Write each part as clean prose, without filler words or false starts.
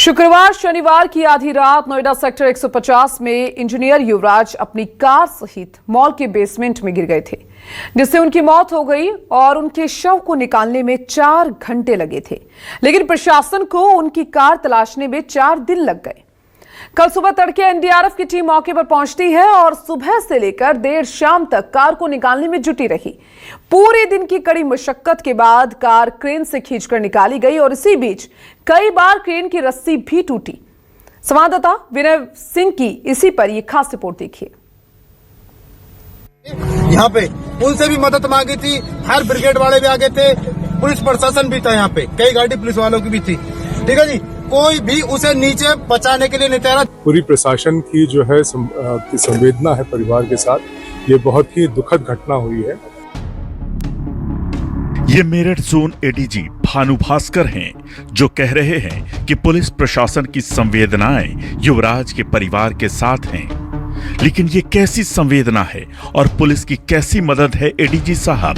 शुक्रवार शनिवार की आधी रात नोएडा सेक्टर 150 में इंजीनियर युवराज अपनी कार सहित मॉल के बेसमेंट में गिर गए थे, जिससे उनकी मौत हो गई और उनके शव को निकालने में 4 घंटे लगे थे। लेकिन प्रशासन को उनकी कार तलाशने में 4 दिन लग गए। कल सुबह तड़के एनडीआरएफ की टीम मौके पर पहुंचती है और सुबह से लेकर देर शाम तक कार को निकालने में जुटी रही। पूरे दिन की कड़ी मशक्कत के बाद कार क्रेन से खींचकर निकाली गई और इसी बीच कई बार क्रेन की रस्सी भी टूटी। संवाददाता विनय सिंह की इसी पर यह खास रिपोर्ट देखिए। यहाँ पे उनसे भी मदद मांगी थी, फायर ब्रिगेड वाले भी आ गए थे, पुलिस प्रशासन भी था, यहाँ पे कई गाड़ी पुलिस वालों की भी थी। ठीक है जी, कोई भी उसे नीचे बचाने के लिए नहीं तैयार। पूरी प्रशासन की जो है संवेदना है परिवार के साथ। ये बहुत ही दुखद घटना हुई है। ये मेरठ जोन एडीजी भानु भास्कर हैं, जो कह रहे हैं कि पुलिस प्रशासन की संवेदनाएं युवराज के परिवार के साथ हैं। लेकिन ये कैसी संवेदना है और पुलिस की कैसी मदद है एडीजी साहब?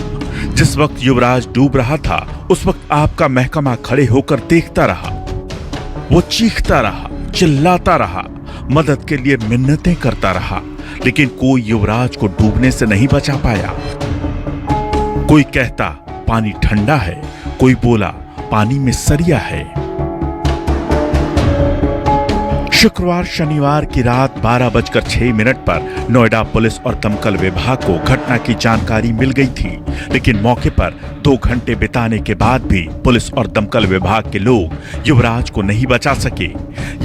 जिस वक्त युवराज डूब रहा था उस वक्त आपका महकमा खड़े होकर देखता रहा। वो चीखता रहा, चिल्लाता रहा, मदद के लिए मिन्नतें करता रहा, लेकिन कोई युवराज को डूबने से नहीं बचा पाया। कोई कहता पानी ठंडा है, कोई बोला पानी में सरिया है। शुक्रवार शनिवार की रात 12:06 पर नोएडा पुलिस और दमकल विभाग को घटना की जानकारी मिल गई थी, लेकिन मौके पर 2 घंटे बिताने के बाद भी पुलिस और दमकल विभाग के लोग युवराज को नहीं बचा सके।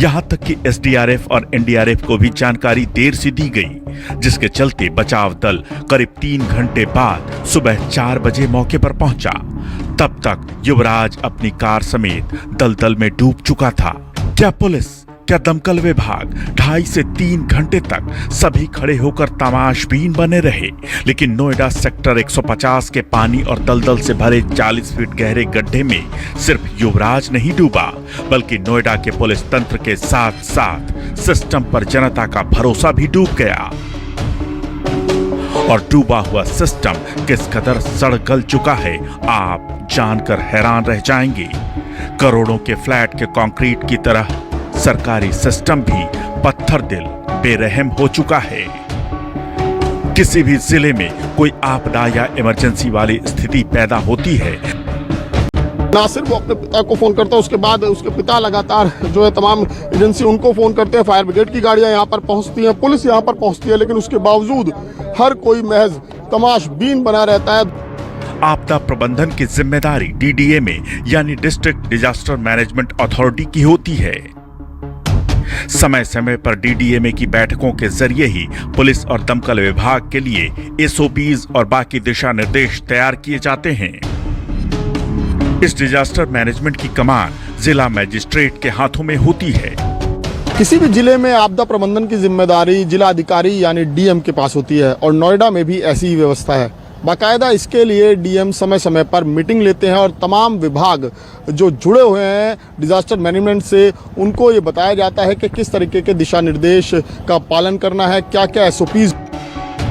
यहां तक कि एसडीआरएफ और एनडीआरएफ को भी जानकारी देर से दी गई, जिसके चलते बचाव दल करीब 3 घंटे बाद सुबह 4 बजे मौके पर पहुंचा। तब तक युवराज अपनी कार समेत दलदल में डूब चुका था। क्या पुलिस, क्या दमकल विभाग 2.5 से 3 घंटे तक सभी खड़े होकर तमाशबीन बने रहे, लेकिन नोएडा सेक्टर 150 के पानी और दलदल से भरे 40 फीट गहरे गड्ढे में सिर्फ युवराज नहीं डूबा, बल्कि नोएडा के पुलिस तंत्र के साथ साथ सिस्टम पर जनता का भरोसा भी डूब गया। और डूबा हुआ सिस्टम किस कदर सड़ गल चुका है, आप जानकर हैरान रह जाएंगे। करोड़ों के फ्लैट के कंक्रीट की तरह सरकारी सिस्टम भी पत्थर दिल बेरहम हो चुका है। किसी भी जिले में कोई आपदा या इमरजेंसी वाली स्थिति पैदा होती है, ना सिर्फ वो अपने पिता को फोन करता है, उसके बाद उसके पिता लगातार जो है तमाम एजेंसी उनको फोन करते हैं, फायर ब्रिगेड की गाड़ियां यहाँ पर पहुंचती हैं, पुलिस यहाँ पर पहुंचती है, लेकिन उसके बावजूद हर कोई महज तमाशबीन बना रहता है। आपदा प्रबंधन की जिम्मेदारी डीडीए में यानी डिस्ट्रिक्ट डिजास्टर मैनेजमेंट अथॉरिटी की होती है। समय समय पर डीडीएमए की बैठकों के जरिए ही पुलिस और दमकल विभाग के लिए एसओपीज और बाकी दिशा निर्देश तैयार किए जाते हैं। इस डिजास्टर मैनेजमेंट की कमान जिला मजिस्ट्रेट के हाथों में होती है। किसी भी जिले में आपदा प्रबंधन की जिम्मेदारी जिला अधिकारी यानी डीएम के पास होती है और नोएडा में भी ऐसी ही व्यवस्था है। बाकायदा इसके लिए डीएम समय समय पर मीटिंग लेते हैं और तमाम विभाग जो जुड़े हुए हैं डिजास्टर मैनेजमेंट से, उनको ये बताया जाता है कि किस तरीके के दिशा निर्देश का पालन करना है, क्या क्या एसओपीज।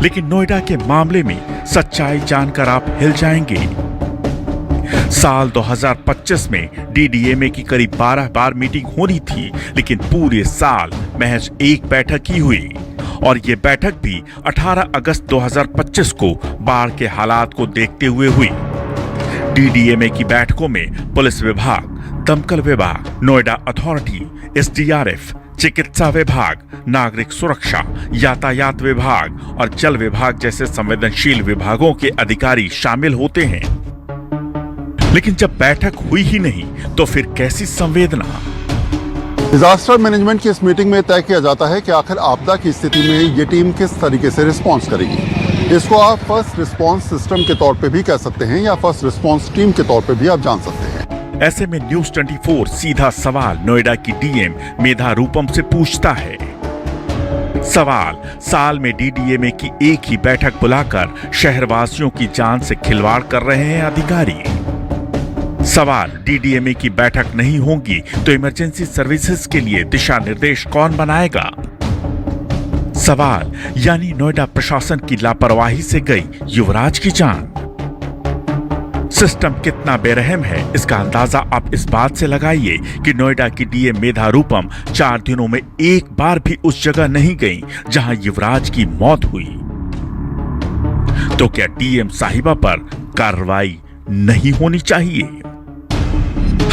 लेकिन नोएडा के मामले में सच्चाई जानकर आप हिल जाएंगे। साल 2025 में डीडीएमए की करीब 12 बार मीटिंग होनी थी, लेकिन पूरे साल महज 1 बैठक ही हुई, और ये बैठक भी 18 अगस्त 2025 को बाढ़ के हालात को देखते हुए हुई। डीडीएमए की बैठकों में पुलिस विभाग, दमकल विभाग, नोएडा अथॉरिटी, एसडीआरएफ, चिकित्सा विभाग, नागरिक सुरक्षा, यातायात विभाग और जल विभाग जैसे संवेदनशील विभागों के अधिकारी शामिल होते हैं। लेकिन जब बैठक हुई ही नहीं तो फिर कैसी संवेदना? डिजास्टर मैनेजमेंट की इस मीटिंग में तय किया जाता है कि आखिर आपदा की स्थिति में ये टीम किस तरीके से रिस्पॉन्स करेगी। इसको आप फर्स्ट रिस्पॉन्स सिस्टम के तौर पे भी कह सकते हैं या फर्स्ट रिस्पॉन्स टीम के तौर पे भी आप जान सकते हैं। ऐसे में न्यूज़ 24 सीधा सवाल नोएडा की डीएम मेधा रूपम से पूछता है। सवाल, साल में डीडीएमए की एक ही बैठक बुलाकर शहरवासियों की जान से खिलवाड़ कर रहे हैं अधिकारी। सवाल, डीडीएमए की बैठक नहीं होगी तो इमरजेंसी सर्विसेज के लिए दिशा निर्देश कौन बनाएगा? सवाल, यानी नोएडा प्रशासन की लापरवाही से गई युवराज की जान। सिस्टम कितना बेरहम है इसका अंदाजा आप इस बात से लगाइए कि नोएडा की डीएम मेधा रूपम 4 दिनों में एक बार भी उस जगह नहीं गई जहां युवराज की मौत हुई। तो क्या डीएम साहिबा पर कार्रवाई नहीं होनी चाहिए?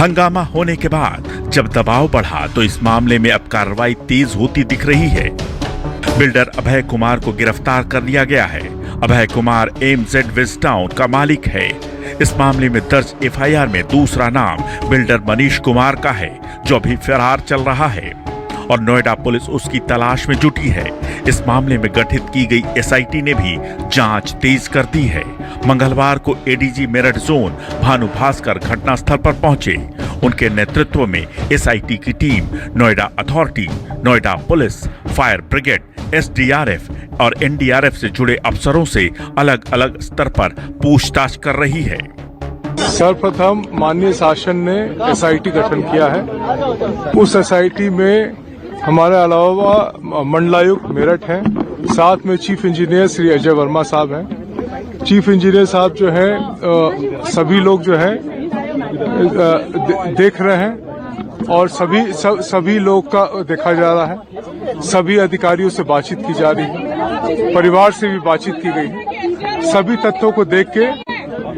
हंगामा होने के बाद जब दबाव बढ़ा तो इस मामले में अब कार्रवाई तेज होती दिख रही है। बिल्डर अभय कुमार को गिरफ्तार कर लिया गया है। अभय कुमार एमजेड विजटाउन का मालिक है। इस मामले में दर्ज एफआईआर में दूसरा नाम बिल्डर मनीष कुमार का है जो अभी फरार चल रहा है और नोएडा पुलिस उसकी तलाश में जुटी है। इस मामले में गठित की गई एसआईटी ने भी जांच तेज कर दी है। मंगलवार को एडीजी मेरठ जोन भानु भास्कर घटनास्थल पर पहुंचे। उनके नेतृत्व में एसआईटी की team Noida authority, Noida police, fire brigade, SDRF और एनडीआरएफ से जुड़े अफसरों से अलग अलग स्तर पर पूछताछ कर रही है। सर्वप्रथम माननीय शासन ने एसआईटी गठन किया है। उस एसआईटी में हमारे अलावा मंडलायुक्त मेरठ हैं, साथ में चीफ इंजीनियर श्री अजय वर्मा साहब हैं। चीफ इंजीनियर साहब जो है सभी लोग जो है देख रहे हैं और सभी लोग का देखा जा रहा है। सभी अधिकारियों से बातचीत की जा रही है, परिवार से भी बातचीत की गई है। सभी तथ्यों को देख के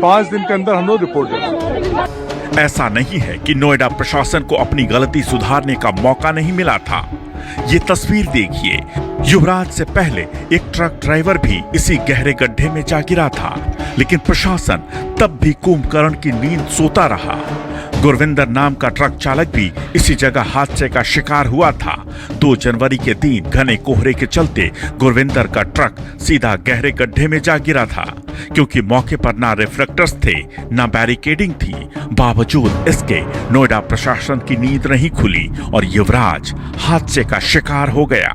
5 दिन के अंदर हम लोग रिपोर्ट देंगे। ऐसा नहीं है कि नोएडा प्रशासन को अपनी गलती सुधारने का मौका नहीं मिला था। ये तस्वीर देखिए, युवराज से पहले एक ट्रक ड्राइवर भी इसी गहरे गड्ढे में जा गिरा था, लेकिन प्रशासन तब भी कुंभकर्ण की नींद सोता रहा। गुरविंदर नाम का ट्रक चालक भी इसी जगह हादसे का शिकार हुआ था। 2 जनवरी के दिन घने कोहरे के चलते गुरविंदर का ट्रक सीधा गहरे गड्ढे में जा गिरा था। क्योंकि मौके पर ना रिफ्लेक्टर्स थे ना बैरिकेडिंग थी, बावजूद इसके नोएडा प्रशासन की नींद नहीं खुली और युवराज हादसे का शिकार हो गया।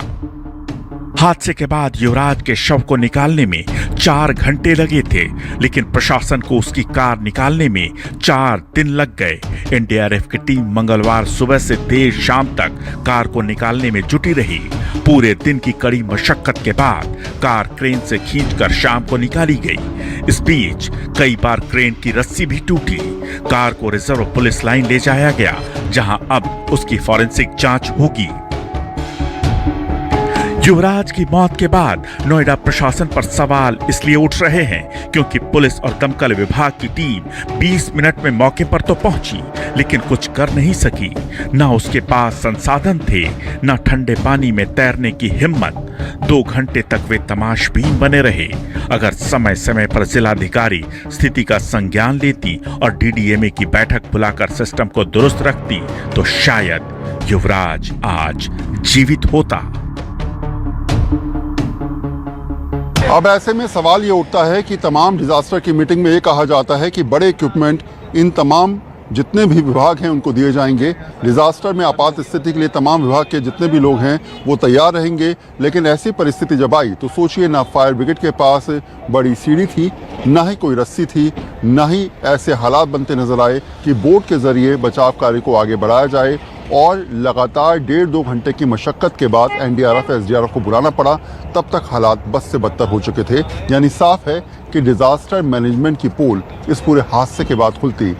हादसे के बाद युवराज के शव को निकालने में 4 घंटे लगे थे, लेकिन प्रशासन को उसकी कार निकालने में 4 दिन लग गए। एनडीआरएफ की टीम मंगलवार सुबह से देर शाम तक कार को निकालने में जुटी रही। पूरे दिन की कड़ी मशक्कत के बाद कार क्रेन से खींचकर शाम को निकाली गई। इस बीच कई बार क्रेन की रस्सी भी टूटी। कार को रिजर्व पुलिस लाइन ले जाया गया, जहां अब उसकी फॉरेंसिक जांच होगी। युवराज की मौत के बाद नोएडा प्रशासन पर सवाल इसलिए उठ रहे हैं क्योंकि पुलिस और दमकल विभाग की टीम 20 मिनट में मौके पर तो पहुंची, लेकिन कुछ कर नहीं सकी। ना उसके पास संसाधन थे, ना ठंडे पानी में तैरने की हिम्मत। 2 घंटे तक वे तमाशबीन बने रहे। अगर समय समय पर जिलाधिकारी स्थिति का संज्ञान लेती और डीडीएमए की बैठक बुलाकर सिस्टम को दुरुस्त रखती तो शायद युवराज आज जीवित होता। अब ऐसे में सवाल ये उठता है कि तमाम डिजास्टर की मीटिंग में ये कहा जाता है कि बड़े इक्विपमेंट इन तमाम जितने भी विभाग हैं उनको दिए जाएंगे। डिजास्टर में आपात स्थिति के लिए तमाम विभाग के जितने भी लोग हैं वो तैयार रहेंगे, लेकिन ऐसी परिस्थिति जब आई तो सोचिए ना फायर ब्रिगेड के पास बड़ी सीढ़ी थी, ना ही कोई रस्सी थी, ना ही ऐसे हालात बनते नजर आए कि बोट के जरिए बचाव कार्य को आगे बढ़ाया जाए। और लगातार 1.5-2 घंटे की मशक्कत के बाद एनडीआरएफ एसडीआरएफ को बुलाना पड़ा, तब तक हालात बद से बदतर हो चुके थे। यानी साफ है कि डिजास्टर मैनेजमेंट की पोल इस पूरे हादसे के बाद खुलती